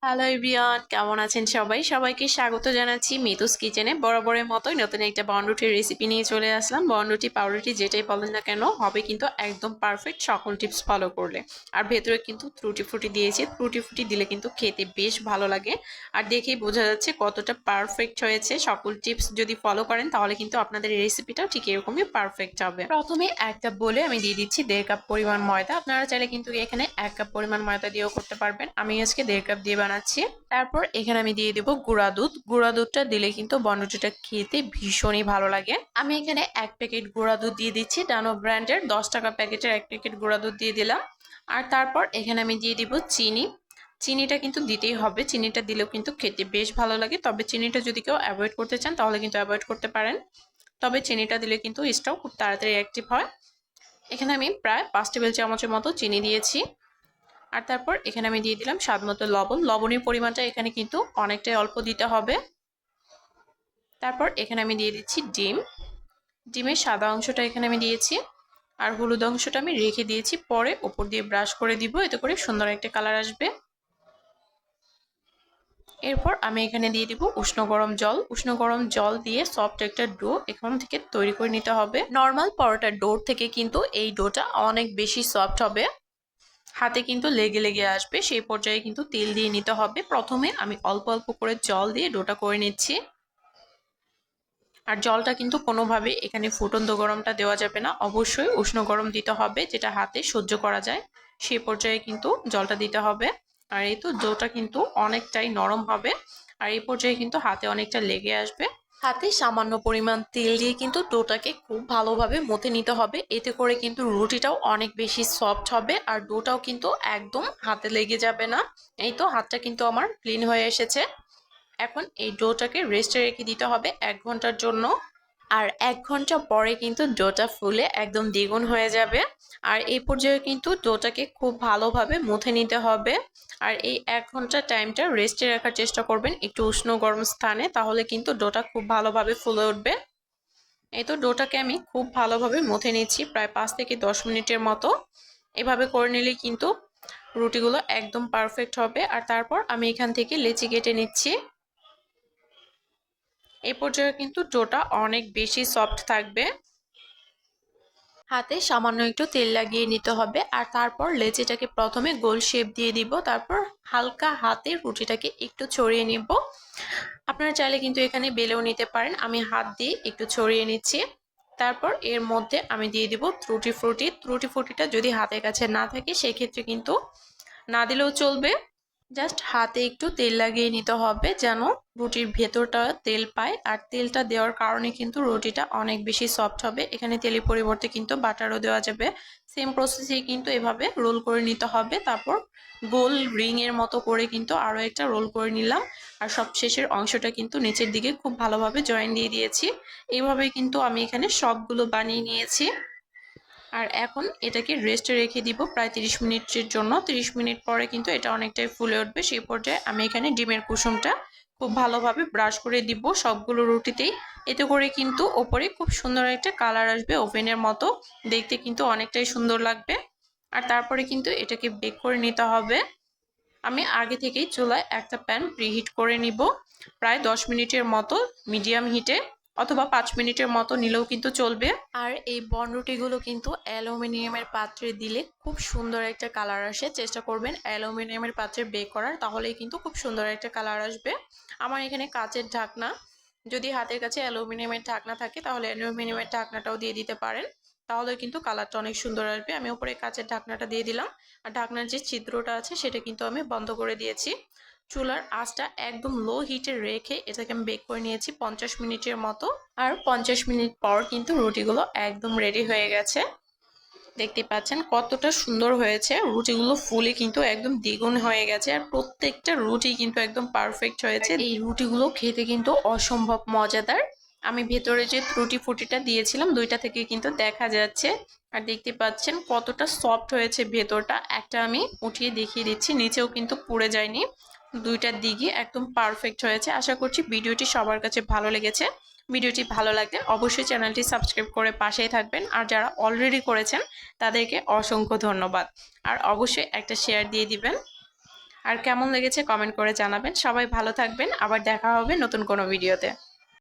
Hello everyone, কেমন আছেন সবাই? সবাইকে স্বাগত জানাচ্ছি মিতুস কিচেনে। বরাবরের মতোই নতুন একটা বনরুটির রেসিপি নিয়ে চলে আসলাম। বনরুটি পাউরুটি যেটাই বলেন না কেন হবে কিন্তু একদম পারফেক্ট সকল টিপস ফলো করলে। আর ভেতরে কিন্তু ত্রুটি ফুটি দিয়েছি, ত্রুটি ফুটি দিলে কিন্তু খেতে বেশ ভালো লাগে। আর দেখেই বোঝা যাচ্ছে কতটা পারফেক্ট হয়েছে। সকল টিপস যদি ফলো করেন তাহলে কিন্তু আপনাদের এই রেসিপিটাও ঠিক এরকমই পারফেক্ট হবে। প্রথমে একটা বলে আমি দিয়ে দিচ্ছি 1.5 কাপ পরিমাণ ময়দা। আপনারা চাইলে কিন্তু এখানে 1 কাপ পরিমাণ ময়দা দিয়েও করতে পারবেন। আমি আজকে 1.5 কাপ দিয়ে বানাচ্ছি। তারপর এখানে আমি দিয়ে দেব গুঁড়া দুধ। গুঁড়া দুধটা দিলে কিন্তু বনরুটিটা খেতে ভীষণই ভালো লাগে। আমি এখানে 1 প্যাকেট গুঁড়া দুধ দিয়ে দিচ্ছি। ডানো ব্র্যান্ডের 10 টাকা প্যাকেটের 1 প্যাকেট গুঁড়া দুধ দিয়ে দিলাম। আর তারপর এখানে আমি দিয়ে দিব চিনি। চিনিটা কিন্তু দিতেই হবে, চিনিটা দিলেও কিন্তু খেতে বেশ ভালো লাগে। তবে চিনিটা যদি কেউ অ্যাভয়েড করতে চান তাহলে কিন্তু অ্যাভয়েড করতে পারেন। তবে চিনিটা দিলে কিন্তু স্টাও খুব তাড়াতাড়ি অ্যাক্টিভ হয়। এখানে আমি প্রায় 5 টেবিল চামচের মতো চিনি দিয়েছি। আর তারপর এখানে আমি দিয়ে দিলাম স্বাদ মতো লবণ। লবণের পরিমাণটা এখানে কিন্তু অনেকটাই অল্প দিতে হবে। তারপর এখানে আমি দিয়ে দিচ্ছি ডিম। ডিমের সাদা অংশটা এখানে আমি দিয়েছি, আর হলুদ অংশটা আমি রেখে দিয়েছি, পরে ওপর দিয়ে ব্রাশ করে দিব, এতে করে সুন্দর একটা কালার আসবে। এরপর আমি এখানে দিয়ে দিব উষ্ণ গরম জল। উষ্ণ গরম জল দিয়ে সফট একটা ডো এখান থেকে তৈরি করে নিতে হবে। নর্মাল পরোটার ডো থেকে কিন্তু এই ডোটা অনেক বেশি সফট হবে, হাতে কিন্তু লেগে লেগে আসবে। সেই পর্যায়ে কিন্তু তেল দিয়ে নিতে হবে। প্রথমে আমি অল্প অল্প করে জল দিয়ে ডোটা করে নিচ্ছি। আর জলটা কিন্তু কোনোভাবে এখানে ফুটন্ত গরমটা দেওয়া যাবে না, অবশ্যই উষ্ণ গরম দিতে হবে, যেটা হাতে সহ্য করা যায় সেই পর্যায়ে কিন্তু জলটা দিতে হবে। আর এই তো ডোটা কিন্তু অনেকটাই নরম হবে, আর এই পর্যায়ে কিন্তু হাতে অনেকটা লেগে আসবে। হাতে সামান্য পরিমাণ তেল দিয়ে কিন্তু ডোটাকে খুব ভালোভাবে মথে নিতে হবে, এতে করে কিন্তু রুটিটাও অনেক বেশি সফট হবে আর ডোটাও কিন্তু একদম হাতে লেগে যাবে না। এই তো হাতটা কিন্তু আমার ক্লিন হয়ে এসেছে। এখন এই ডোটাকে রেস্টে রেখে দিতে হবে 1 ঘন্টার জন্য। আর 1 ঘন্টা পরে কিন্তু ডোটা ফুলে একদম দ্বিগুণ হয়ে যাবে। আর এই পর্যায়ে কিন্তু ডোটাকে খুব ভালোভাবে মুথে নিতে হবে। আর এই 1 ঘন্টা টাইমটা রেস্টে রাখার চেষ্টা করবেন একটু উষ্ণ গরম স্থানে, তাহলে কিন্তু ডোটা খুব ভালোভাবে ফুলে উঠবে। এই তো ডোটাকে আমি খুব ভালোভাবে মুথে নিচ্ছি প্রায় 5 থেকে 10 মিনিটের মতো। এভাবে করে নিলে কিন্তু রুটিগুলো একদম পারফেক্ট হবে। আর তারপর আমি এখান থেকে লেচি কেটে নিচ্ছি। এই পর্যায়ে কিন্তু ডোটা অনেক বেশি সফট থাকবে। হাতে সামান্য একটু তেল লাগিয়ে নিতে হবে। আর তারপর লেচিটাকে প্রথমে গোল শেপ দিয়ে দিব, তারপর হালকা হাতে রুটিটাকে একটু ছড়িয়ে নিব। আপনারা চাইলে কিন্তু এখানে বেলেও নিতে পারেন, আমি হাত দিয়ে একটু ছড়িয়ে নিচ্ছি। তারপর এর মধ্যে আমি দিয়ে দিব ত্রুটি ফ্রুটি। ত্রুটি ফ্রুটিটা যদি হাতের কাছে না থাকে সেক্ষেত্রে কিন্তু না দিলেও চলবে। জাস্ট হাতে একটু তেল লাগিয়ে নিতে হবে যেন রুটির ভেতরটা তেল পায়, আর তেলটা দেওয়ার কারণে কিন্তু রুটিটা অনেক বেশি সফট হবে। এখানে তেলের পরিবর্তে কিন্তু বাটারও দেওয়া যাবে। সেম প্রসেসে কিন্তু এভাবে রোল করে নিতে হবে। তারপর গোল রিং এর মতো করে কিন্তু আরও একটা রোল করে নিলাম। আর সবশেষের অংশটা কিন্তু নিচের দিকে খুব ভালোভাবে জয়েন দিয়ে দিয়েছি। এইভাবে কিন্তু আমি এখানে সবগুলো বানিয়ে নিয়েছি। আর এখন এটাকে রেস্টে রেখে দিব প্রায় 30 মিনিটের জন্য। 30 মিনিট পরে কিন্তু এটা অনেকটাই ফুলে উঠবে। সেই পর্যায়ে আমি এখানে ডিমের কুসুমটা খুব ভালোভাবে ব্রাশ করে দিব সবগুলো রুটিতেই, এতে করে কিন্তু ওপরে খুব সুন্দর একটা কালার আসবে, ওভেনের মতো দেখতে কিন্তু অনেকটাই সুন্দর লাগবে। আর তারপরে কিন্তু এটাকে বেক করে নিতে হবে। আমি আগে থেকেই চুলায় একটা প্যান প্রিহিট করে নিব প্রায় 10 মিনিটের মতো মিডিয়াম হিটে, অথবা 5 মিনিটের মতো নিলেও কিন্তু চলবে। আর এই বনরুটিগুলো কিন্তু অ্যালুমিনিয়ামের পাত্রে দিলে খুব সুন্দর একটা কালার আসে। চেষ্টা করবেন অ্যালুমিনিয়ামের পাত্রে বেক করার, তাহলেই কিন্তু খুব সুন্দর একটা কালার আসবে। আমার এখানে কাচের ঢাকনা, যদি হাতের কাছে অ্যালুমিনিয়ামের ঢাকনা থাকে তাহলে অ্যালুমিনিয়ামের ঢাকনাটাও দিয়ে দিতে পারেন, তাহলে কিন্তু কালারটা অনেক সুন্দর আসবে। আমি উপরে কাচের ঢাকনাটা দিয়ে দিলাম। আর ঢাকনার যে ছিদ্রটা আছে সেটা কিন্তু আমি বন্ধ করে দিয়েছি। চুলার আঁচটা একদম লো হিটে রেখে এটাকে আমি বেক করে নিয়েছি 50 মিনিটের মতো। আর 50 মিনিট পর কিন্তু রুটিগুলো একদম রেডি হয়ে গেছে। দেখতে পাচ্ছেন কতটা সুন্দর হয়েছে, রুটিগুলো ফুলে কিন্তু একদম দ্বিগুণ হয়ে গেছে। আর প্রত্যেকটা রুটি কিন্তু একদম পারফেক্ট হয়েছে। এই রুটিগুলো খেতে কিন্তু অসম্ভব মজাদার। আমি ভেতরে যে ত্রুটি ফুটিটা দিয়েছিলাম দুইটা থেকে কিন্তু দেখা যাচ্ছে। আর দেখতে পাচ্ছেন কতটা সফট হয়েছে ভেতরটা। একটা আমি উঠিয়ে দেখিয়ে দিচ্ছি, নিচেও কিন্তু পুড়ে যায়নি, দুইটার দিকে একদম পারফেক্ট হয়েছে। আশা করছি ভিডিওটি সবার কাছে ভালো লেগেছে। ভিডিওটি ভালো লাগলে অবশ্যই চ্যানেলটি সাবস্ক্রাইব করে পাশেই থাকবেন। আর যারা অলরেডি করেছেন তাদেরকে অসংখ্য ধন্যবাদ। আর অবশ্যই একটা শেয়ার দিয়ে দিবেন। আর কেমন লেগেছে কমেন্ট করে জানাবেন। সবাই ভালো থাকবেন, আবার দেখা হবে নতুন কোনো ভিডিওতে।